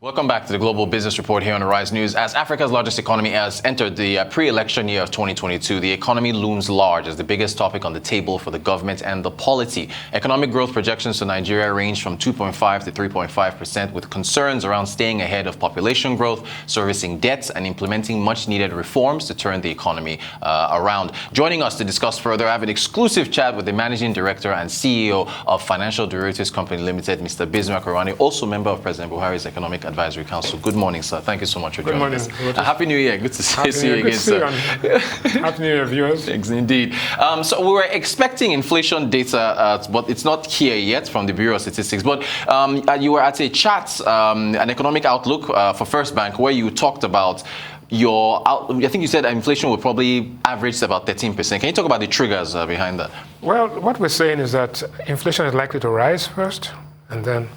Welcome back to the Global Business Report here on the Rise News. As Africa's largest economy has entered the pre-election year of 2022, the economy looms large as the biggest topic on the table for the government and the polity. Economic growth projections to Nigeria range from 2.5 to 3.5%, with concerns around staying ahead of population growth, servicing debts, and implementing much-needed reforms to turn the economy around. Joining us to discuss further, I have an exclusive chat with the Managing Director and CEO of Financial Derivatives Company Limited, Mr. Bismarck, Rewane, also member of President Buhari's Economic Advisory Council. Good morning, sir. Thank you so much for joining us. Happy New Year. Good to see you again, sir. Happy New Year, viewers. Indeed. So we were expecting inflation data, but it's not here yet from the Bureau of Statistics. But you were at a chat, an economic outlook for First Bank, where you talked about I think you said inflation will probably average about 13%. Can you talk about the triggers behind that? Well, what we're saying is that inflation is likely to rise first and then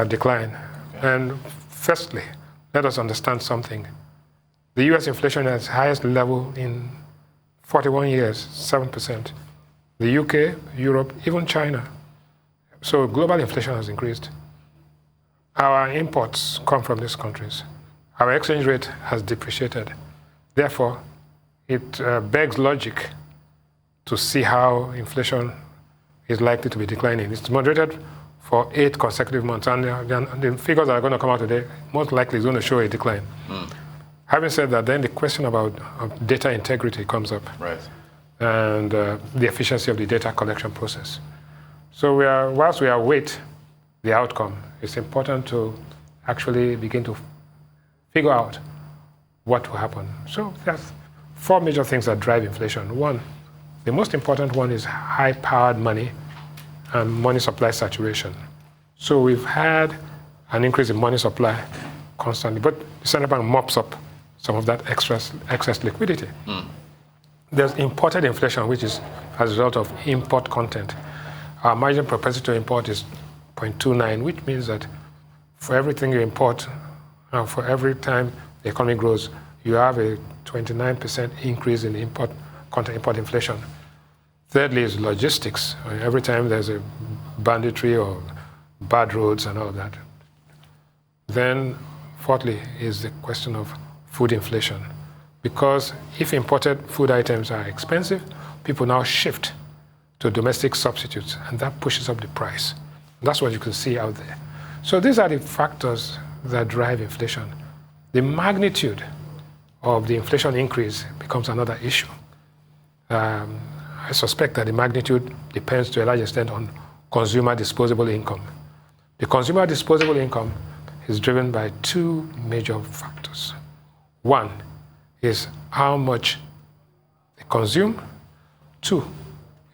decline. And firstly, let us understand something. The U.S. inflation is highest level in 41 years, 7%. The U.K., Europe, even China. So global inflation has increased. Our imports come from these countries. Our exchange rate has depreciated. Therefore, it begs logic to see how inflation is likely to be declining. It's moderated for 8 consecutive months, and the figures that are going to come out today most likely is going to show a decline. Having said that, then the question about data integrity comes up, right, and the efficiency of the data collection process. So whilst we await the outcome, it's important to actually begin to figure out what will happen. So there's 4 major things that drive inflation. One, the most important one is high-powered money and money supply saturation. So we've had an increase in money supply constantly, but the central bank mops up some of that excess liquidity. There's imported inflation, which is as a result of import content. Our marginal propensity to import is 0.29, which means that for everything you import, for every time the economy grows, you have a 29% increase in import inflation. Thirdly is logistics. Every time there's a banditry or bad roads and all of that. Then fourthly is the question of food inflation. Because if imported food items are expensive, people now shift to domestic substitutes, and that pushes up the price. That's what you can see out there. So these are the factors that drive inflation. The magnitude of the inflation increase becomes another issue. I suspect that the magnitude depends to a large extent on consumer disposable income. The consumer disposable income is driven by 2 major factors. One is how much they consume. 2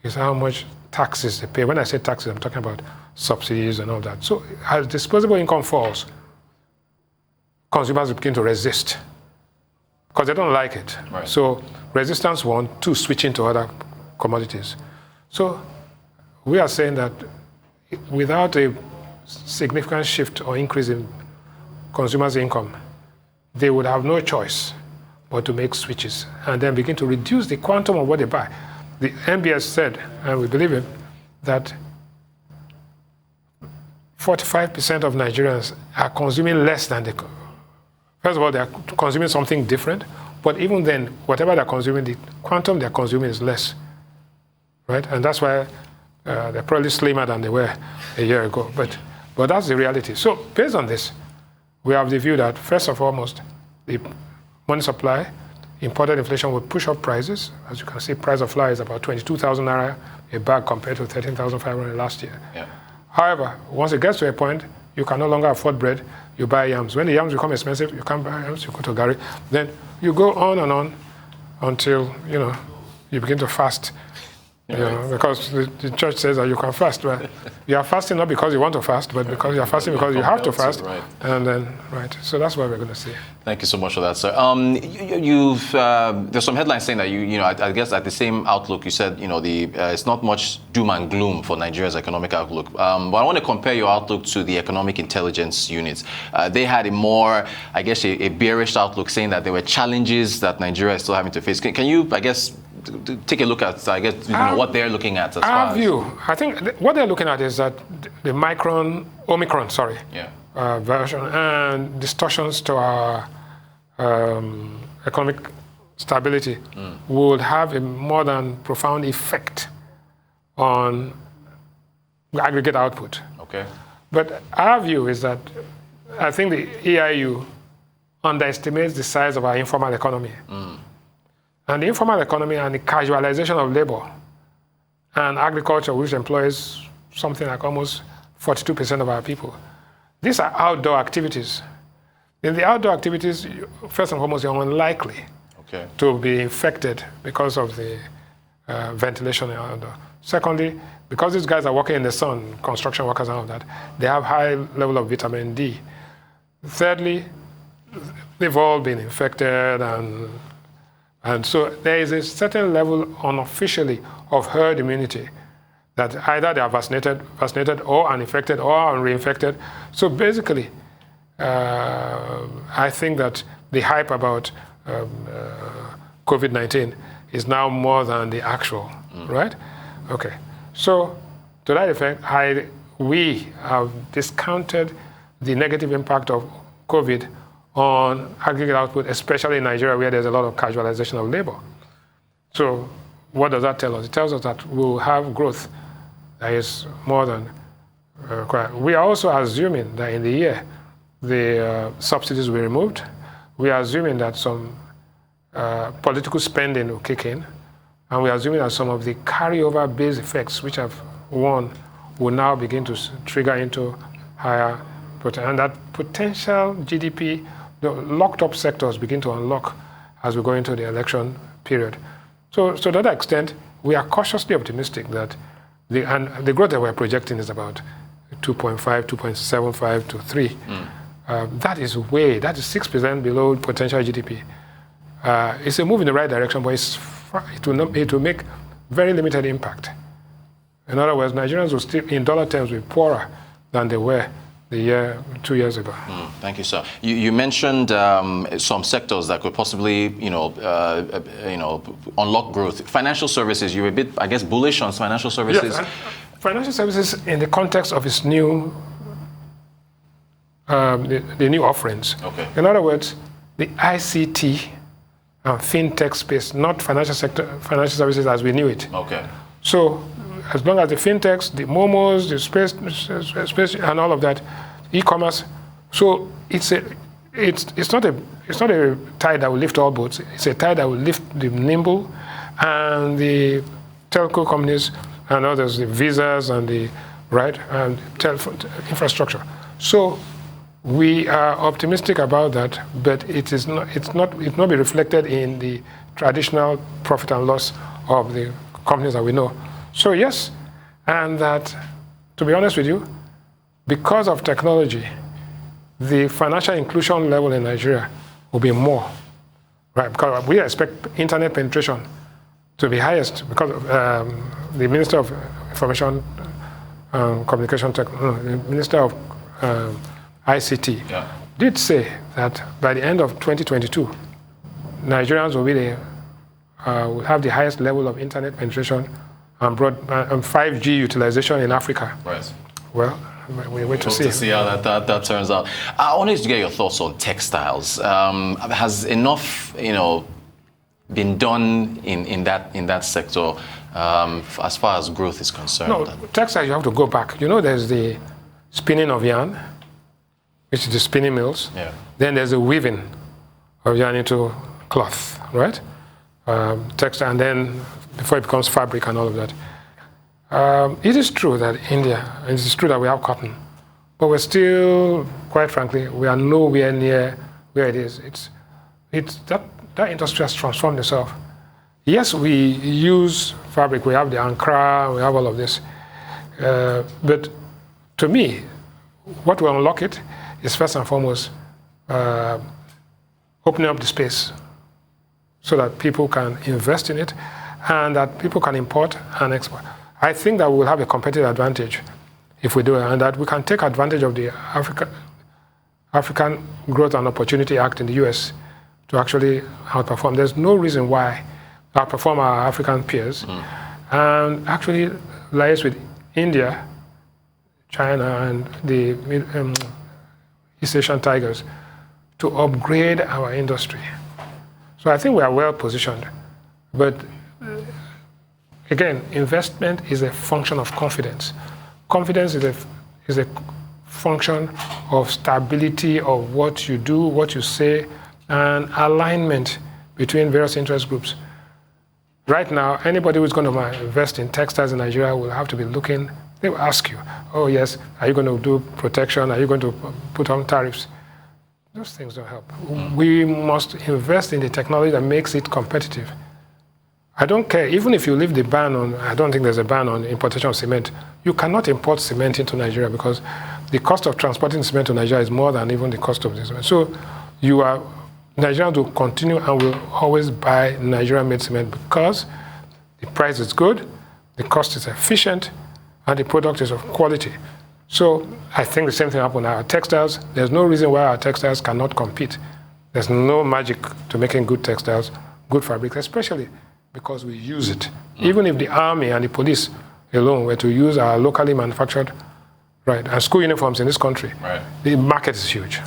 is how much taxes they pay. When I say taxes, I'm talking about subsidies and all that. So as disposable income falls, consumers begin to resist because they don't like it. Right. So resistance 1, 2, switching to other commodities. So we are saying that without a significant shift or increase in consumers' income, they would have no choice but to make switches and then begin to reduce the quantum of what they buy. The MBS said, and we believe it, that 45% of Nigerians are consuming less than they. First of all, they are consuming something different, but even then, whatever they're consuming, the quantum they're consuming is less, right? And that's why they're probably slimmer than they were a year ago. But that's the reality. So based on this, we have the view that, first and foremost, the money supply, imported inflation will push up prices. As you can see, price of flour is about 22,000 naira a bag compared to 13,500 last year. Yeah. However, once it gets to a point, you can no longer afford bread, you buy yams. When the yams become expensive, you can't buy yams, you go to Gary. Then you go on and on until, you begin to fast. Because the church says that you can fast. But you are fasting not because you want to fast, but because you are fasting because you have to fast. Right. And then, right. So that's what we're going to see. Thank you so much for that, sir. There's some headlines saying that I guess at the same outlook you said, it's not much doom and gloom for Nigeria's economic outlook. But I want to compare your outlook to the Economic Intelligence Unit. They had a more, I guess, a bearish outlook, saying that there were challenges that Nigeria is still having to face. Can you, I guess, take a look at, what they're looking at as far as... Our view, I think what they're looking at is that the Omicron version and distortions to our economic stability would have a more than profound effect on aggregate output. Okay. But our view is that I think the EIU underestimates the size of our informal economy. And the informal economy and the casualization of labor and agriculture, which employs something like almost 42% of our people. These are outdoor activities. In the outdoor activities, first and foremost, you're unlikely to be infected because of the ventilation outdoor. Secondly, because these guys are working in the sun, construction workers and all of that, they have high level of vitamin D. Thirdly, they've all been infected, and so there is a certain level unofficially of herd immunity that either they are vaccinated or uninfected or reinfected. So basically, I think that the hype about COVID-19 is now more than the actual, right? Okay. So to that effect, we have discounted the negative impact of COVID on aggregate output, especially in Nigeria, where there's a lot of casualization of labor. So what does that tell us? It tells us that we'll have growth that is more than required. We are also assuming that in the year, the subsidies will be removed. We are assuming that some political spending will kick in. And we are assuming that some of the carryover base effects, which have won, will now begin to trigger into higher potential. And that potential GDP, the locked up sectors begin to unlock as we go into the election period. So to that extent, we are cautiously optimistic that the growth that we're projecting is about 2.5, 2.75 to 3. That is 6% below potential GDP. It's a move in the right direction, but it will make very limited impact. In other words, Nigerians will still, in dollar terms, be poorer than they were 2 years ago. Thank you, sir. You mentioned some sectors that could possibly, unlock growth. Financial services. You were a bit, I guess, bullish on financial services. Yes, financial services in the context of its new, the new offerings. Okay. In other words, the ICT and fintech space, not financial services as we knew it. Okay. So, as long as the fintechs, the momos, the space, and all of that, e-commerce. So it's not a tide that will lift all boats. It's a tide that will lift the nimble and the telco companies and others, the visas and the and telephone infrastructure. So we are optimistic about that, but it not be reflected in the traditional profit and loss of the companies that we know. So yes, and that, to be honest with you, because of technology, the financial inclusion level in Nigeria will be more, right? Because we expect internet penetration to be highest because of, the Minister of Information Communication the Minister of ICT did say that by the end of 2022, Nigerians will have the highest level of internet penetration and 5G utilization in Africa. Right. Well, we wait to see. To see how that turns out. I wanted to get your thoughts on textiles. Has enough, been done in that sector as far as growth is concerned? No, textiles you have to go back. There's the spinning of yarn, which is the spinning mills. Yeah. Then there's the weaving of yarn into cloth, right? Textile, and then before it becomes fabric and all of that. It is true that it is true that we have cotton, but we're still, quite frankly, we are nowhere near where it is. It's that industry has transformed itself. Yes, we use fabric, we have the Ankara, we have all of this, but to me, what will unlock it is first and foremost opening up the space so that people can invest in it and that people can import and export. I think that we'll have a competitive advantage if we do it, and that we can take advantage of the African Growth and Opportunity Act in the US to actually outperform. There's no reason why outperform our African peers, and actually liaise with India, China, and the East Asian tigers, to upgrade our industry. So I think we are well positioned. But again, investment is a function of confidence. Confidence is a function of stability of what you do, what you say, and alignment between various interest groups. Right now, anybody who's going to invest in textiles in Nigeria will have to be looking. They will ask you, oh yes, are you going to do protection? Are you going to put on tariffs? Those things don't help. We must invest in the technology that makes it competitive. I don't care, even if you leave the ban on, I don't think there's a ban on importation of cement. You cannot import cement into Nigeria because the cost of transporting cement to Nigeria is more than even the cost of the cement. So Nigerians will continue and will always buy Nigerian-made cement because the price is good, the cost is efficient, and the product is of quality. So I think the same thing happened with our textiles. There's no reason why our textiles cannot compete. There's no magic to making good textiles, good fabrics, especially because we use it. Even if the army and the police alone were to use our locally manufactured, right, and school uniforms in this country, right, the market is huge.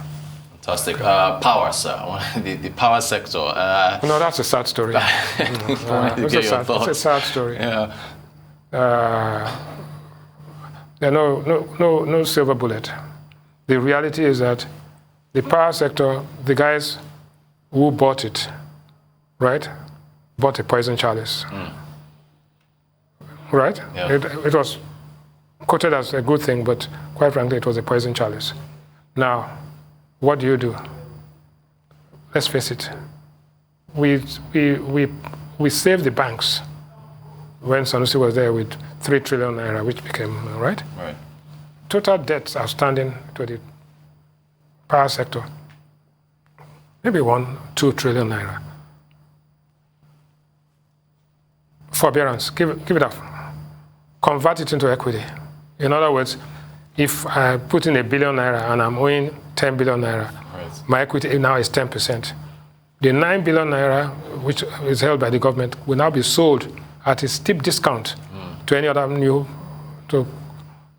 Fantastic. Power, sir. The power sector. No, that's a sad story. It's a sad story. Yeah. There are no silver bullet. The reality is that the power sector, the guys who bought it, right, bought a poison chalice. Right? Yeah. It was quoted as a good thing, but quite frankly, it was a poison chalice. Now, what do? Let's face it. We saved the banks when Sanusi was there with 3 trillion naira, which became, right? Right. Total debts outstanding to the power sector, maybe 1-2 trillion naira. Forbearance, give it up. Convert it into equity. In other words, if I put in 1 billion naira and I'm owing 10 billion naira, right, my equity now is 10%. The 9 billion naira, which is held by the government, will now be sold at a steep discount to any other to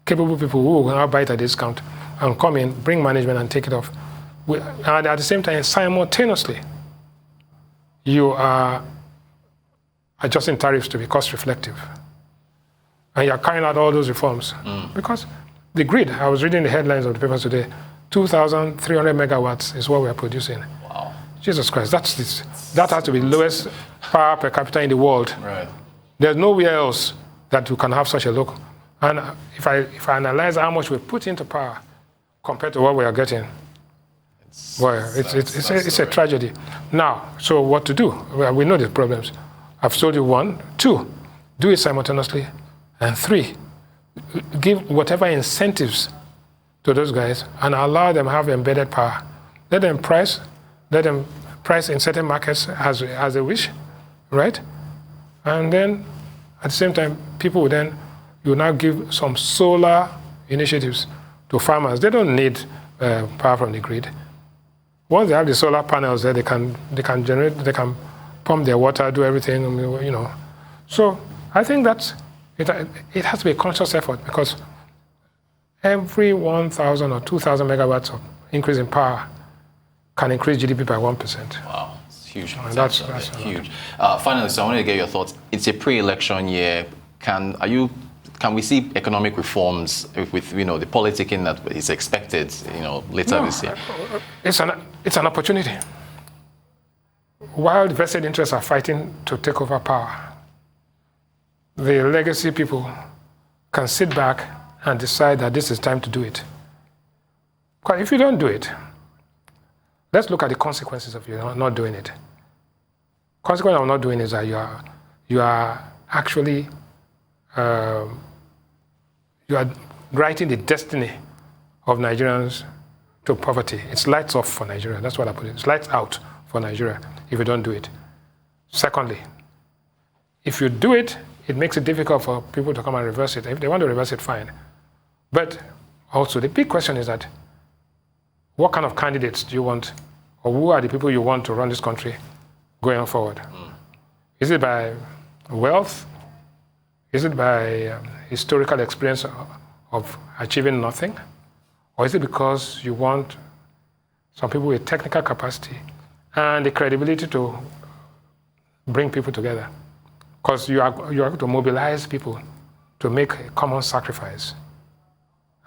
capable people who will now buy it at a discount and come in, bring management and take it off. And at the same time, simultaneously, you are adjusting tariffs to be cost reflective. And you're carrying out all those reforms. Because the grid, I was reading the headlines of the papers today, 2,300 megawatts is what we're producing. Wow. Jesus Christ, that has to be the lowest power per capita in the world. Right. There's nowhere else that you can have such a low. And if I analyze how much we put into power compared to what we are getting, it's a tragedy. Now, so what to do? Well, we know the problems. I've told you 1, 2, do it simultaneously, and 3, give whatever incentives to those guys and allow them to have embedded power. Let them price in certain markets as they wish, right? And then at the same time, people will you now give some solar initiatives to farmers. They don't need power from the grid. Once they have the solar panels there, they can generate, they can pump their water, do everything, you know. So I think that it has to be a conscious effort because every 1,000 or 2,000 megawatts of increase in power can increase GDP by 1%. Wow, it's huge. That's huge. Finally, so I wanted to get your thoughts. It's a pre-election year. Can we see economic reforms with the politicking that is expected later this year? It's an opportunity. While the vested interests are fighting to take over power, the legacy people can sit back and decide that this is time to do it. Because if you don't do it, let's look at the consequences of you not doing it. Consequence of not doing it is that you are actually you are writing the destiny of Nigerians to poverty. It's lights off for Nigeria. That's what I put it. It's lights out for Nigeria if you don't do it. Secondly, if you do it, it makes it difficult for people to come and reverse it. If they want to reverse it, fine. But also the big question is that what kind of candidates do you want, or who are the people you want to run this country going forward? Is it by wealth? Is it by historical experience of achieving nothing? Or is it because you want some people with technical capacity, and the credibility to bring people together. Because you are going to mobilize people to make a common sacrifice.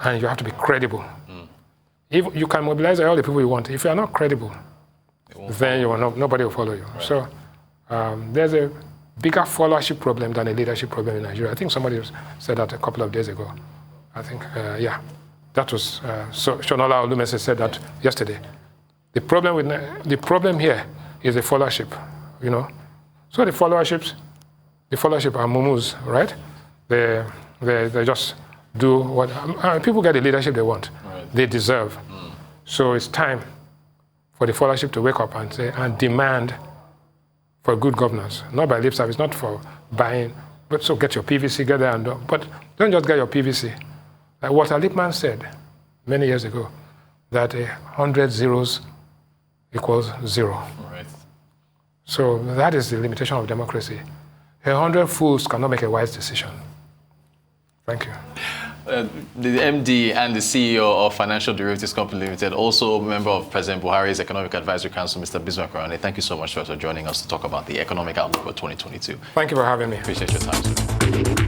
And you have to be credible. If you can mobilize all the people you want. If you are not credible, then nobody will follow you. Right. So there's a bigger followership problem than a leadership problem in Nigeria. I think somebody said that a couple of days ago. I think, that was, Shonola Olumese said that yesterday. The problem here is the followership, So the followership are mumus, right? They just do what people get the leadership they want, right. They deserve. So it's time for the followership to wake up and demand for good governance, not by lip service, not for buying, but so get your PVC, get there and do. But don't just get your PVC. Like Walter Lippmann said many years ago, that 100 zeros equals 0. Right. So that is the limitation of democracy. 100 fools cannot make a wise decision. Thank you. The MD and the CEO of Financial Derivatives Company Limited, also a member of President Buhari's Economic Advisory Council, Mr. Bismarck Rewane. Thank you so much for joining us to talk about the economic outlook for 2022. Thank you for having me. Appreciate your time, sir.